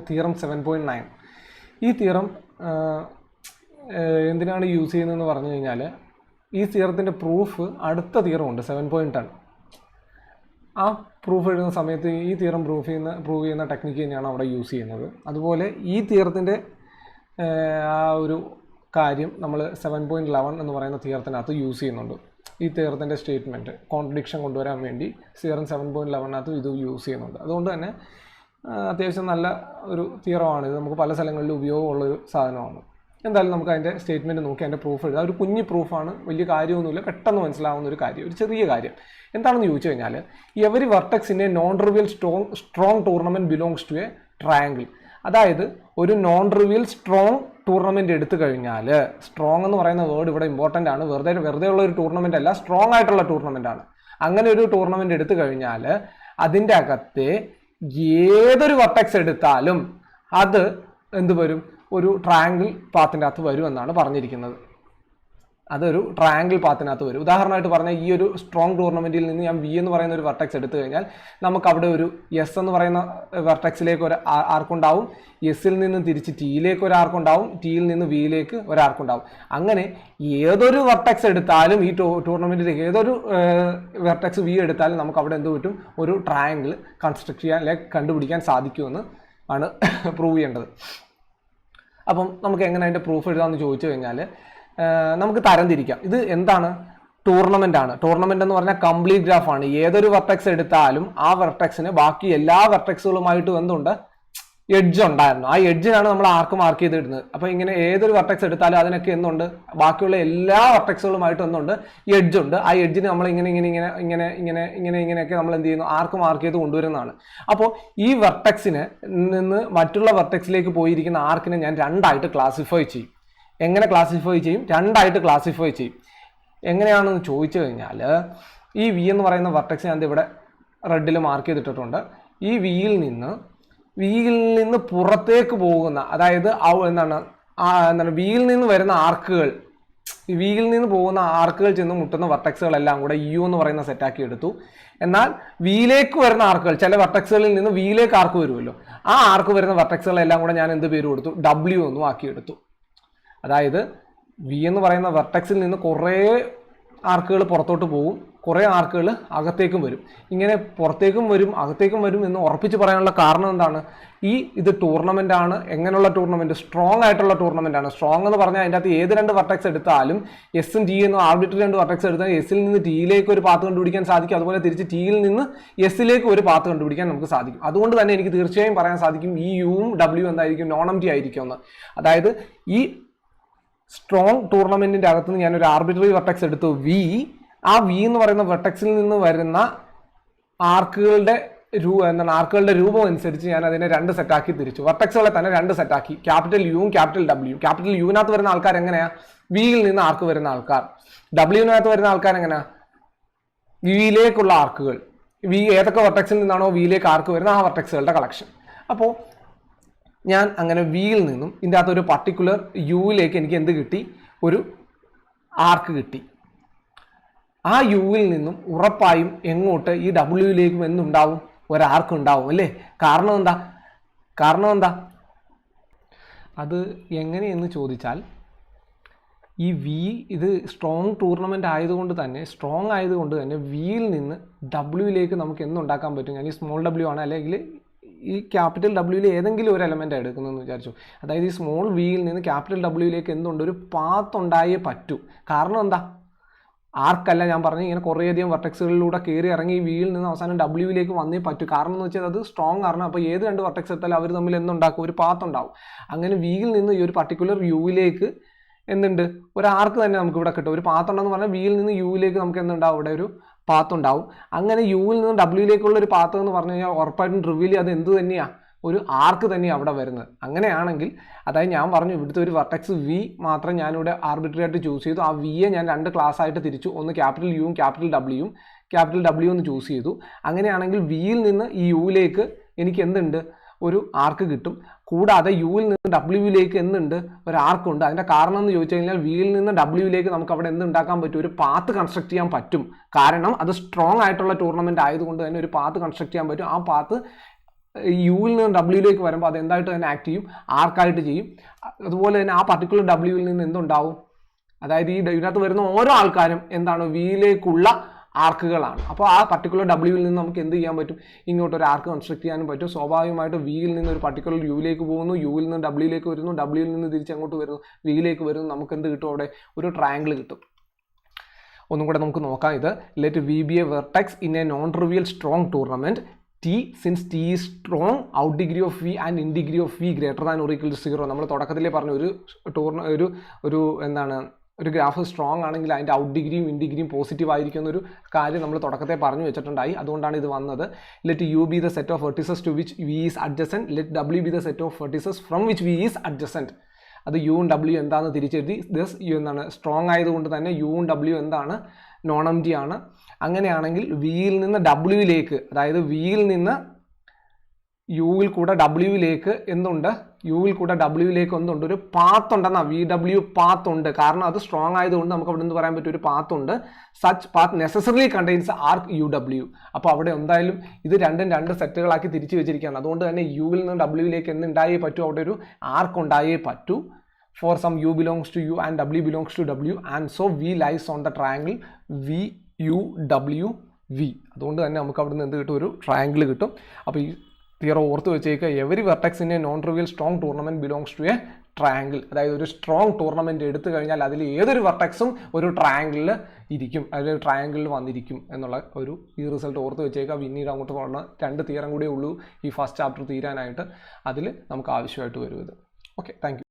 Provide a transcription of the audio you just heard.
Theorem 7.9. ഈ theorem എന്തിനാണ് use ചെയ്യുന്നതെന്ന് പറഞ്ഞു കഴിഞ്ഞാൽ ഈ തിയറത്തിൻ്റെ പ്രൂഫ് അടുത്ത തിയറമുണ്ട് 7.10. ആ പ്രൂഫ് എഴുതുന്ന സമയത്ത് ഈ തിയറം പ്രൂവ് ചെയ്യുന്ന ടെക്നിക്ക് തന്നെയാണ് അവിടെ യൂസ് ചെയ്യുന്നത്. അതുപോലെ ഈ തിയറത്തിൻ്റെ ആ ഒരു കാര്യം നമ്മൾ 7.11 എന്ന് പറയുന്ന തിയറത്തിനകത്ത് യൂസ് ചെയ്യുന്നുണ്ട്. ഈ തിയറത്തിൻ്റെ സ്റ്റേറ്റ്മെൻറ്റ് കോൺട്രഡിക്ഷൻ കൊണ്ടുവരാൻ വേണ്ടി തിയറം 7.11 ഇത് യൂസ് ചെയ്യുന്നുണ്ട്. അതുകൊണ്ട് തന്നെ അത്യാവശ്യം നല്ല ഒരു തിയറമാണ് ഇത്. നമുക്ക് പല സ്ഥലങ്ങളിലും ഉപയോഗമുള്ളൊരു സാധനമാണ്. എന്തായാലും നമുക്ക് അതിൻ്റെ സ്റ്റേറ്റ്മെൻറ്റ് നോക്കി അതിൻ്റെ പ്രൂഫ് എഴുതാം. ഒരു കുഞ്ഞ് പ്രൂഫാണ്, വലിയ കാര്യമൊന്നുമില്ല, പെട്ടെന്ന് മനസ്സിലാവുന്ന ഒരു കാര്യം, ഒരു ചെറിയ കാര്യം. എന്താണെന്ന് ചോദിച്ചു കഴിഞ്ഞാൽ every vertex in a non trivial strong tournament belongs to a triangle. അതായത് ഒരു നോൺ ട്രിവിയൽ സ്ട്രോങ് ടൂർണമെൻറ്റ് എടുത്തു കഴിഞ്ഞാൽ, സ്ട്രോങ് എന്ന് പറയുന്ന വേർഡ് ഇവിടെ ഇമ്പോർട്ടൻ്റ് ആണ്, വെറുതെ ഉള്ള ഒരു ടൂർണമെൻ്റ് അല്ല, സ്ട്രോങ് ആയിട്ടുള്ള ടൂർണമെൻ്റ് ആണ്. അങ്ങനെ ഒരു ടൂർണമെൻറ്റ് എടുത്തു കഴിഞ്ഞാൽ അതിൻ്റെ അകത്തെ ഏതൊരു വെർട്ടെക്സ് എടുത്താലും അത് എന്ത് വരും, ഒരു ട്രയാങ്കിൾ പാത്തിൻ്റെ അകത്ത് വരുമെന്നാണ് പറഞ്ഞിരിക്കുന്നത്. അതൊരു ട്രയാങ്കിൾ പാത്തിനകത്ത് വരും. ഉദാഹരണമായിട്ട് പറഞ്ഞാൽ ഈ ഒരു സ്ട്രോങ് ടൂർണമെൻറ്റിൽ നിന്ന് ഞാൻ വി എന്ന് പറയുന്ന ഒരു വെർട്ടെക്സ് എടുത്തു കഴിഞ്ഞാൽ നമുക്ക് അവിടെ ഒരു എസ് എന്ന് പറയുന്ന വെർട്ടെക്സിലേക്ക് ഒരു ആർക്കുണ്ടാവും, എസ്സിൽ നിന്ന് തിരിച്ച് ടിയിലേക്ക് ഒരു ആർക്കുണ്ടാവും, ടിയിൽ നിന്ന് വിയിലേക്ക് ഒരു ആർക്കുണ്ടാവും. അങ്ങനെ ഏതൊരു വെർട്ടെക്സ് എടുത്താലും ഈ ടൂർണമെൻറ്റിൽ ഏതൊരു വെർട്ടെക്സ് വി എടുത്താലും നമുക്ക് അവിടെ എന്ത് പറ്റും, ഒരു ട്രയാങ്കിൾ കൺസ്ട്രക്ട് ചെയ്യാൻ അല്ലെങ്കിൽ കണ്ടുപിടിക്കാൻ സാധിക്കുമെന്ന് ആണ് പ്രൂവ് ചെയ്യേണ്ടത്. അപ്പം നമുക്ക് എങ്ങനെ അതിൻ്റെ പ്രൂഫ് എഴുതാമെന്ന് ചോദിച്ചു കഴിഞ്ഞാൽ നമുക്ക് തരംതിരിക്കാം. ഇത് എന്താണ്, ടൂർണമെൻ്റ് ആണ്. ടൂർണമെൻ്റ് എന്ന് പറഞ്ഞാൽ കംപ്ലീറ്റ് ഗ്രാഫാണ്. ഏതൊരു വെർട്ടെക്സ് എടുത്താലും ആ വെർട്ടെക്സിന് ബാക്കി എല്ലാ വെർട്ടെക്സുകളുമായിട്ടും എന്തുണ്ട്, എഡ്ജ് ഉണ്ടായിരുന്നു. ആ എഡ്ജിനാണ് നമ്മൾ ആർക്ക് മാർക്ക് ചെയ്തിടുന്നത്. അപ്പോൾ ഇങ്ങനെ ഏതൊരു വെർട്ടെക്സ് എടുത്താലും അതിനൊക്കെ എന്തുണ്ട്, ബാക്കിയുള്ള എല്ലാ വെർട്ടെക്സുകളുമായിട്ടും എന്തുണ്ട്, എഡ്ജ് ഉണ്ട്. ആ എഡ്ജിന് നമ്മൾ ഇങ്ങനെയൊക്കെ നമ്മൾ എന്ത് ചെയ്യുന്നു, ആർക്ക് മാർക്ക് ചെയ്ത് കൊണ്ടുവരുന്നതാണ്. അപ്പോൾ ഈ വെർട്ടെക്സിന് നിന്ന് മറ്റുള്ള വെർട്ടെക്സിലേക്ക് പോയിരിക്കുന്ന ആർക്കിനെ ഞാൻ രണ്ടായിട്ട് ക്ലാസിഫൈ ചെയ്യും. എങ്ങനെ ക്ലാസിഫൈ ചെയ്യും, രണ്ടായിട്ട് ക്ലാസിഫൈ ചെയ്യും. എങ്ങനെയാണെന്ന് ചോദിച്ചു കഴിഞ്ഞാൽ ഈ വി എന്ന് പറയുന്ന വെർട്ടെക്സ് ഞാൻ ഇവിടെ റെഡിൽ മാർക്ക് ചെയ്തിട്ടിട്ടുണ്ട്. ഈ വിയിൽ നിന്ന് പുറത്തേക്ക് പോകുന്ന, അതായത് എന്താണ് വിയിൽ നിന്ന് വരുന്ന ആർക്കുകൾ, വിയിൽ നിന്ന് പോകുന്ന ആർക്കുകൾ ചെന്ന് മുട്ടുന്ന വെർട്ടെക്സുകളെല്ലാം കൂടെ യു എന്ന് പറയുന്ന സെറ്റാക്കി എടുത്തു. എന്നാൽ വിയിലേക്ക് വരുന്ന ആർക്കുകൾ, ചില വെർട്ടെക്സുകളിൽ നിന്ന് വിയിലേക്ക് ആർക്ക് വരുമല്ലോ, ആ ആർക്ക് വരുന്ന വെർട്ടെക്സുകളെല്ലാം കൂടെ ഞാൻ എന്ത് പേര് കൊടുത്തു, ഡബ്ല്യു എന്നും ആക്കിയെടുത്തു. അതായത് വി എന്ന് പറയുന്ന വെർട്ടെക്സിൽ നിന്ന് കുറേ ആർക്കുകൾ പുറത്തോട്ട് പോകും, കുറേ ആർക്കുകൾ അകത്തേക്കും വരും. ഇങ്ങനെ പുറത്തേക്കും വരും അകത്തേക്കും വരും എന്ന് ഉറപ്പിച്ച് പറയാനുള്ള കാരണം എന്താണ്, ഇത് ടൂർണമെൻ്റ് ആണ്. എങ്ങനെയുള്ള ടൂർണമെൻറ്റ്, സ്ട്രോങ് ആയിട്ടുള്ള ടൂർണമെൻ്റ് ആണ്. സ്ട്രോങ് എന്ന് പറഞ്ഞാൽ അതിൻ്റെ അകത്ത് ഏത് രണ്ട് വെർട്ടെക്സ് എടുത്താലും എസും ടി എന്നും ആർബിട്രറി രണ്ട് വെർട്ടെക്സ് എടുത്താൽ എസിൽ നിന്ന് ടിയിലേക്ക് ഒരു പാത്ത് കണ്ടുപിടിക്കാൻ സാധിക്കും. അതുപോലെ തിരിച്ച് ടിയിൽ നിന്ന് എസിലേക്ക് ഒരു പാത്ത് കണ്ടുപിടിക്കാൻ നമുക്ക് സാധിക്കും. അതുകൊണ്ട് തന്നെ എനിക്ക് തീർച്ചയായും പറയാൻ സാധിക്കും ഈ യുവും ഡബ്ല്യു എന്തായിരിക്കും, നോൺ എംപ്റ്റി ആയിരിക്കും എന്ന്. അതായത് ഈ സ്ട്രോങ് ടൂർണമെൻറ്റിൻ്റെ അകത്തുനിന്ന് ഞാനൊരു ആർബിട്രറി വെർട്ടെക്സ് എടുത്തു വി. ആ വി എന്ന് പറയുന്ന വെർട്ടെക്സിൽ നിന്ന് വരുന്ന ആർക്കുകളുടെ രൂപം അനുസരിച്ച് ഞാൻ അതിനെ രണ്ട് സെറ്റാക്കി തിരിച്ചു. വെർട്ടെക്സുകളെ തന്നെ രണ്ട് സെറ്റാക്കി, ക്യാപിറ്റൽ യുവും ക്യാപിറ്റൽ ഡബ്ല്യു. ക്യാപിറ്റൽ യുവിനകത്ത് വരുന്ന ആൾക്കാർ എങ്ങനെയാ, വിയിൽ നിന്ന് ആർക്ക് വരുന്ന ആൾക്കാർ. ഡബ്ല്യുവിനകത്ത് വരുന്ന ആൾക്കാർ എങ്ങനെയാ, വിയിലേക്കുള്ള ആർക്കുകൾ. വി ഏതൊക്കെ വെർട്ടെക്സിൽ നിന്നാണോ വിയിലേക്ക് ആർക്ക് വരുന്ന ആ വെർട്ടെക്സുകളുടെ കളക്ഷൻ. അപ്പോൾ ഞാൻ അങ്ങനെ വിയിൽ നിന്നും ഇതിൻ്റെ അകത്ത് ഒരു പർട്ടിക്കുലർ യുവിലേക്ക് എനിക്ക് എന്ത് കിട്ടി, ഒരു ആർക്ക് കിട്ടി. ആ യുവിൽ നിന്നും ഉറപ്പായും എങ്ങോട്ട്, ഈ ഡബ്ല്യുവിലേക്കും എന്തുണ്ടാവും, ഒരാർക്ക് ഉണ്ടാവും അല്ലേ. കാരണം എന്താ അത് എങ്ങനെയെന്ന് ചോദിച്ചാൽ, ഈ വി ഇത് സ്ട്രോങ് ടൂർണമെൻ്റ് ആയതുകൊണ്ട് തന്നെ വിയിൽ നിന്ന് ഡബ്ല്യുവിലേക്ക് നമുക്ക് എന്തുണ്ടാക്കാൻ പറ്റും. ഞാൻ ഈ സ്മോൾ ഡബ്ല്യു ആണ്, അല്ലെങ്കിൽ ഈ ക്യാപിറ്റൽ ഡബ്ല്യുവിൽ ഏതെങ്കിലും ഒരു എലമെൻ്റ് എടുക്കുന്നതെന്ന് വിചാരിച്ചു. അതായത് ഈ സ്മോൾ വിയിൽ നിന്ന് ക്യാപിറ്റൽ ഡബ്ല്യുവിലേക്ക് എന്തുണ്ട്, ഒരു പാത്ത് ഉണ്ടായേ പറ്റൂ. കാരണം എന്താ, ആർക്കല്ല ഞാൻ പറഞ്ഞു, ഇങ്ങനെ കുറേയധികം വെർട്ടെക്സുകളിലൂടെ കയറി ഇറങ്ങി ഈ വിയിൽ നിന്ന് അവസാനം ഡബ്ല്യുവിലേക്ക് വന്നേ പറ്റൂ. കാരണം എന്ന് വെച്ചാൽ അത് സ്ട്രോങ് ആണ്. അപ്പോൾ ഏത് രണ്ട് വെർട്ടെക്സ് എടുത്താലും അവർ തമ്മിൽ എന്തുണ്ടാക്കും, ഒരു പാത്ത് ഉണ്ടാവും. അങ്ങനെ വിയിൽ നിന്ന് ഈ ഒരു പർട്ടിക്കുലർ യുവിലേക്ക് എന്തുണ്ട്, ഒരു ആർക്ക് തന്നെ നമുക്ക് ഇവിടെ കിട്ടും. ഒരു പാത്ത് ഉണ്ടെന്ന് പറഞ്ഞാൽ വിയിൽ നിന്ന് യുവിലേക്ക് നമുക്ക് എന്തുണ്ടാവും, അവിടെ ഒരു പാത്ത് ഉണ്ടാവും. അങ്ങനെ യുവിൽ നിന്ന് ഡബ്ല്യുവിലേക്കുള്ള ഒരു പാത്ത് എന്ന് പറഞ്ഞു കഴിഞ്ഞാൽ ഉറപ്പായിട്ടും ട്രിവിയലി അത് എന്ത് തന്നെയാണ്, ഒരു ആർക്ക് തന്നെയാണ് അവിടെ വരുന്നത്. അങ്ങനെയാണെങ്കിൽ അതായത് ഞാൻ പറഞ്ഞു ഇവിടുത്തെ ഒരു വെർട്ടെക്സ് വി മാത്രം ഞാനിവിടെ ആർബിട്രറി ആയിട്ട് ചൂസ് ചെയ്തു. ആ വിയെ ഞാൻ രണ്ട് ക്ലാസ് ആയിട്ട് തിരിച്ചു. ഒന്ന് ക്യാപിറ്റൽ യുവും ക്യാപിറ്റൽ ഡബ്ല്യു എന്ന് ചൂസ് ചെയ്തു. അങ്ങനെയാണെങ്കിൽ വിയിൽ നിന്ന് ഈ യുവിലേക്ക് എനിക്ക് എന്തുണ്ട്, ഒരു ആർക്ക് കിട്ടും. കൂടാതെ യുവിൽ നിന്ന് ഡബ്ല്യുവിലേക്ക് എന്തുണ്ട്, ഒരു ആർക്കുണ്ട്. അതിൻ്റെ കാരണം എന്ന് ചോദിച്ചു കഴിഞ്ഞാൽ വിയിൽ നിന്ന് ഡബ്ല്യുവിലേക്ക് നമുക്ക് അവിടെ എന്തുണ്ടാക്കാൻ പറ്റും, ഒരു പാത്ത് കൺസ്ട്രക്ട് ചെയ്യാൻ പറ്റും. കാരണം അത് സ്ട്രോങ് ആയിട്ടുള്ള ടൂർണമെൻറ്റ് ആയതുകൊണ്ട് തന്നെ ഒരു പാത്ത് കൺസ്ട്രക്ട് ചെയ്യാൻ പറ്റും. ആ പാത്ത് യുവിൽ നിന്ന് ഡബ്ല്യൂയിലേക്ക് വരുമ്പോൾ അത് എന്തായിട്ട് തന്നെ ആക്ട് ചെയ്യും, ആർക്കായിട്ട് ചെയ്യും. അതുപോലെ തന്നെ ആ പർട്ടിക്കുലർ ഡബ്ല്യൂവിൽ നിന്ന് എന്തുണ്ടാവും, അതായത് ഇതിനകത്ത് വരുന്ന ഓരോ ആൾക്കാരും എന്താണ് വിയിലേക്കുള്ള ആർക്കുകളാണ്. അപ്പോൾ ആ പർട്ടിക്കുലർ ഡബ്ല്യൂവിൽ നിന്ന് നമുക്ക് എന്ത് ചെയ്യാൻ പറ്റും, ഇങ്ങോട്ട് ഒരു ആർക്ക് കൺസ്ട്രക്ട് ചെയ്യാനും പറ്റും. സ്വാഭാവികമായിട്ട് വിയിൽ നിന്ന് ഒരു പർട്ടിക്കുലർ യുവിലേക്ക് പോകുന്നു, യുവിൽ നിന്ന് ഡബ്ല്യൂയിലേക്ക് വരുന്നു, ഡബ്ല്യൂയിൽ നിന്ന് തിരിച്ചങ്ങോട്ട് വരുന്നു, വിയിലേക്ക് വരുന്നു. നമുക്ക് എന്ത് കിട്ടും, അവിടെ ഒരു ട്രയാങ്കിൾ കിട്ടും. ഒന്നും കൂടെ നമുക്ക് നോക്കാം ഇത്. Let v be a vertex in a non trivial strong tournament T, since T is strong, out degree of V and in degree of V greater than or equal to 0. നമ്മൾ തുടക്കത്തിലേ പറഞ്ഞു ഒരു എന്താണ് ഒരു ഗ്രാഫ് സ്ട്രോങ് ആണെങ്കിൽ അതിൻ്റെ out ഡിഗ്രിയും in ഡിഗ്രിയും positive ആയിരിക്കും എന്നൊരു കാര്യം നമ്മൾ തുടക്കത്തെ പറഞ്ഞു വെച്ചിട്ടുണ്ടായി. അതുകൊണ്ടാണ് ഇത് വന്നത്. Let u be the set of vertices to which v is adjacent, let ഡബ്ല്യു be the set of vertices from which v is adjacent. അത് യുവും ഡബ്ല്യു എന്താണെന്ന് തിരിച്ചെഴുതി. ദിസ് യു എന്താണ് സ്ട്രോങ് ആയതുകൊണ്ട് തന്നെ യുവും ഡബ്ല്യു എന്താണ് നോൺ എം ടി ആണ്. അങ്ങനെയാണെങ്കിൽ വിയിൽ നിന്ന് ഡബ്ല്യുവിലേക്ക്, അതായത് വിയിൽ നിന്ന് യുവിൽ കൂടെ ഡബ്ല്യുവിലേക്ക് എന്തുണ്ട്, യുവിൽ കൂടെ ഡബ്ല്യുവിലേക്ക് എന്തുണ്ട്, ഒരു പാത്ത് ഉണ്ടെന്നാ, വി ഡബ്ല്യു പാത്ത് ഉണ്ട്. കാരണം അത് സ്ട്രോങ് ആയതുകൊണ്ട് നമുക്ക് അവിടെ നിന്ന് പറയാൻ പറ്റും ഒരു പാത്ത് ഉണ്ട്. സച്ച് പാത്ത് നെസസറിലി കണ്ടെയ്ൻസ് ആർക്ക് യു ഡബ്ല്യു. അപ്പോൾ അവിടെ എന്തായാലും ഇത് രണ്ടും രണ്ട് സെറ്റുകളാക്കി തിരിച്ചു വെച്ചിരിക്കുകയാണ്. അതുകൊണ്ട് തന്നെ യുവിൽ നിന്ന് ഡബ്ല്യുവിലേക്ക് എന്തുണ്ടായേ പറ്റൂ, അവിടെ ഒരു ആർക്ക് ഉണ്ടായേ പറ്റൂ. For some u belongs to u and w belongs to w, and so v lies on the triangle v u w v. അതുകൊണ്ട് തന്നെ നമുക്ക് അവിടെ നിന്ന് എന്ത് കിട്ടും, ഒരു ട്രയാങ്കിൾ കിട്ടും. അപ്പോൾ ഈ തിയറം ഓർത്ത് വെച്ചേക്കുക. Every vertex in a non trivial strong tournament belongs to a triangle. അതായത് ഒരു സ്ട്രോങ് ടൂർണമെന്റ് എടുത്തു കഴിഞ്ഞാൽ അതിൽ ഏതൊരു വെർട്ടെക്സും ഒരു ട്രയാങ്കിളിൽ ഇരിക്കും, അതിൽ ട്രയാങ്കിളിൽ വന്നിരിക്കും എന്നുള്ള ഈ റിസൾട്ട് ഓർത്ത് വെച്ചേക്കുക. പിന്നീട് അങ്ങോട്ട് പോകുന്ന 2 തിയറം കൂടിയേ ഉള്ളൂ ഈ ഫസ്റ്റ് ചാപ്റ്റർ തീരാനായിട്ട്. അതിൽ നമുക്ക് ആവശ്യമായിട്ട് വരും ഇത്. Okay, thank you.